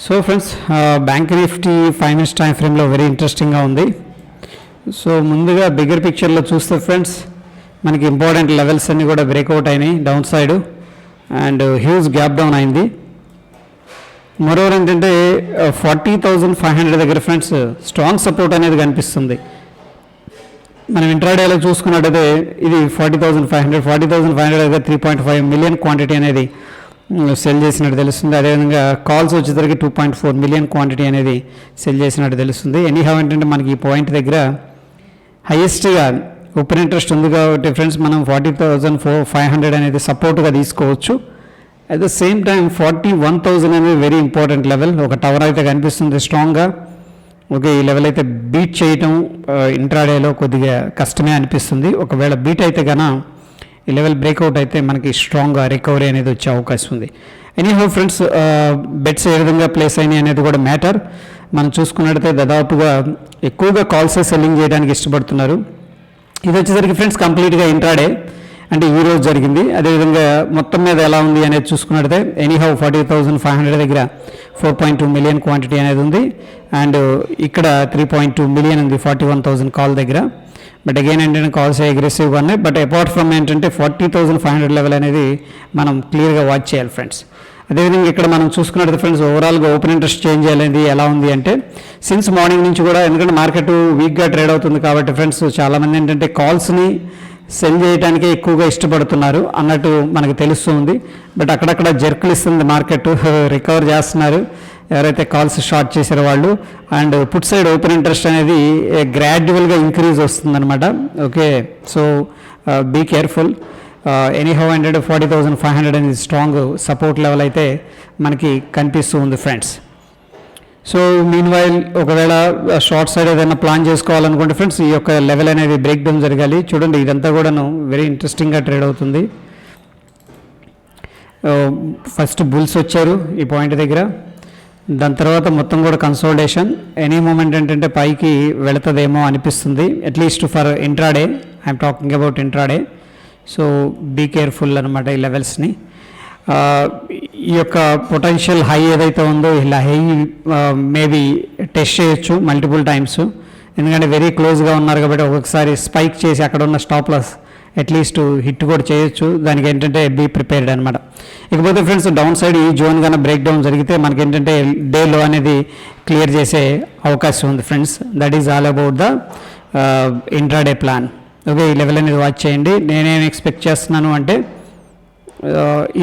So friends, bank Nifty 5 minutes time ఫ్రేమ్లో very ఇంట్రెస్టింగ్గా ఉంది. సో ముందుగా బిగ్గర్ పిక్చర్లో చూస్తే ఫ్రెండ్స్, మనకి ఇంపార్టెంట్ లెవెల్స్ అన్నీ కూడా బ్రేక్అవుట్ అయినాయి down side and huge gap down అయింది. మరోవర్ ఏంటంటే 40,500 దగ్గర ఫ్రెండ్స్ స్ట్రాంగ్ సపోర్ట్ అనేది కనిపిస్తుంది. మనం ఇంట్రాడేలో చూసుకున్నట్టయితే ఇది 40,500 దగ్గర 3.5 million క్వాంటిటీ అనేది సెల్ చేసినట్టు తెలుస్తుంది. అదేవిధంగా కాల్స్ వచ్చేసరికి 2.4 million క్వాంటిటీ అనేది సెల్ చేసినట్టు తెలుస్తుంది. ఎనీహౌ ఏంటంటే మనకి ఈ పాయింట్ దగ్గర హైయెస్ట్గా ఓపెన్ ఇంట్రెస్ట్ ఉంది కాబట్టి ఫ్రెండ్స్ మనం 40,500 అనేది సపోర్ట్గా తీసుకోవచ్చు. అట్ ద సేమ్ టైం 41,000 అనేది వెరీ ఇంపార్టెంట్ లెవెల్. ఒక టవర్ అయితే కనిపిస్తుంది స్ట్రాంగ్గా. ఓకే, ఈ లెవెల్ అయితే బీట్ చేయటం ఇంట్రాడేలో కొద్దిగా కష్టమే అనిపిస్తుంది. ఒకవేళ బీట్ అయితే కన్నా ఈ లెవెల్ బ్రేక్అవుట్ అయితే మనకి స్ట్రాంగ్గా రికవరీ అనేది వచ్చే అవకాశం ఉంది. ఎనీహౌ ఫ్రెండ్స్, బెట్స్ ఏ విధంగా ప్లేస్ అయినాయి అనేది కూడా మ్యాటర్. మనం చూసుకున్నట్టయితే దాదాపుగా ఎక్కువగా కాల్స్ సెల్లింగ్ చేయడానికి ఇష్టపడుతున్నారు. ఇది వచ్చేసరికి ఫ్రెండ్స్ కంప్లీట్గా ఇంట్రాడే అంటే ఈ రోజు జరిగింది. అదేవిధంగా మొత్తం మీద ఎలా ఉంది అనేది చూసుకున్నట్టయితే ఎనీహౌ 40,500 దగ్గర 4.2 million క్వాంటిటీ అనేది ఉంది అండ్ ఇక్కడ 3.2 million ఉంది 41,000 కాల్ దగ్గర. బట్ అగైన్ ఏంటంటే కాల్స్ అగ్రెసివ్గా ఉన్నాయి. బట్ అపార్ట్ ఫ్రమ్ ఏంటంటే 40,500 లెవెల్ అనేది మనం క్లియర్గా వాచ్ చేయాలి ఫ్రెండ్స్. అదేవిధంగా ఇక్కడ మనం చూసుకున్నట్టు ఫ్రెండ్స్ ఓవరాల్గా ఓపెన్ ఇంట్రెస్ట్ చేంజ్ అనేది ఎలా ఉంది అంటే సిన్స్ మార్నింగ్ నుంచి కూడా, ఎందుకంటే మార్కెట్ వీక్గా ట్రేడ్ అవుతుంది కాబట్టి ఫ్రెండ్స్ చాలామంది ఏంటంటే కాల్స్ని సెల్ చేయడానికే ఎక్కువగా ఇష్టపడుతున్నారు అన్నట్టు మనకు తెలుస్తుంది. బట్ అక్కడక్కడ జర్కులు ఇస్తుంది మార్కెట్, రికవర్ చేస్తున్నారు ఎవరైతే కాల్స్ షార్ట్ చేశారో వాళ్ళు. And put side open interest అనేది గ్రాడ్యువల్గా ఇంక్రీజ్ వస్తుందన్నమాట. Okay, so be careful. Anyhow ఏంటంటే 40,500 అనేది స్ట్రాంగ్ సపోర్ట్ లెవెల్ అయితే మనకి కనిపిస్తూ ఉంది ఫ్రెండ్స్. సో మీన్ వైల్ ఒకవేళ షార్ట్ సైడ్ ఏదైనా ప్లాన్ చేసుకోవాలనుకుంటే ఫ్రెండ్స్ ఈ యొక్క లెవెల్ అనేది బ్రేక్ డౌన్ జరగాలి. చూడండి, ఇదంతా కూడాను వెరీ ఇంట్రెస్టింగ్గా ట్రేడ్ అవుతుంది. ఫస్ట్ బుల్స్ వచ్చారు ఈ పాయింట్ దగ్గర, దాని తర్వాత మొత్తం కూడా కన్సోలిడేషన్. ఎనీ మూమెంట్ ఏంటంటే పైకి వెళుతుందేమో అనిపిస్తుంది, at least for intraday. I'm talking about intraday. So be careful అనమాట ఈ లెవెల్స్ని. ఈ యొక్క పొటెన్షియల్ హై ఏదైతే ఉందో ఇలా హై మేబీ టెస్ట్ చేయొచ్చు మల్టిపుల్ టైమ్స్, ఎందుకంటే వెరీ క్లోజ్గా ఉన్నారు కాబట్టి ఒక్కొక్కసారి స్పైక్ చేసి అక్కడ ఉన్న స్టాప్ లాస్ అట్లీస్ట్ హిట్ కూడా చేయొచ్చు. దానికి ఏంటంటే బీ ప్రిపేర్డ్ అనమాట. ఇకపోతే ఫ్రెండ్స్ డౌన్ సైడ్ ఈ జోన్ కన్నా బ్రేక్ డౌన్ జరిగితే మనకి ఏంటంటే డే లో అనేది క్లియర్ చేసే అవకాశం ఉంది friends. That is all about the intraday plan. Okay, ఈ లెవెల్ అనేది వాచ్ చేయండి. నేనేం ఎక్స్పెక్ట్ చేస్తున్నాను అంటే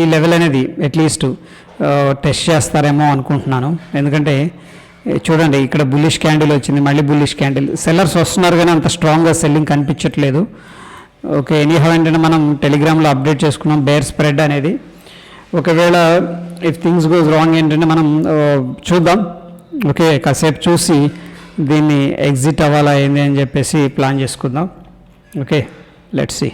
ఈ లెవెల్ అనేది అట్లీస్ట్ టెస్ట్ చేస్తారేమో అనుకుంటున్నాను. ఎందుకంటే చూడండి, ఇక్కడ బుల్లిష్ క్యాండిల్ వచ్చింది, మళ్ళీ బుల్లిష్ క్యాండిల్. సెల్లర్స్ వస్తున్నారు కానీ అంత స్ట్రాంగ్గా సెల్లింగ్ కనిపించట్లేదు. ఓకే, ఎనీహౌ ఏంటంటే మనం టెలిగ్రామ్లో అప్డేట్ చేసుకున్నాం బేర్ స్ప్రెడ్ అనేది. ఒకవేళ ఇఫ్ థింగ్స్ గోస్ రాంగ్ ఏంటంటే మనం చూద్దాం. ఓకే, కాసేపు చూసి దీన్ని ఎగ్జిట్ అవ్వాలా ఏంది అని చెప్పేసి ప్లాన్ చేసుకుందాం. Okay, let's see.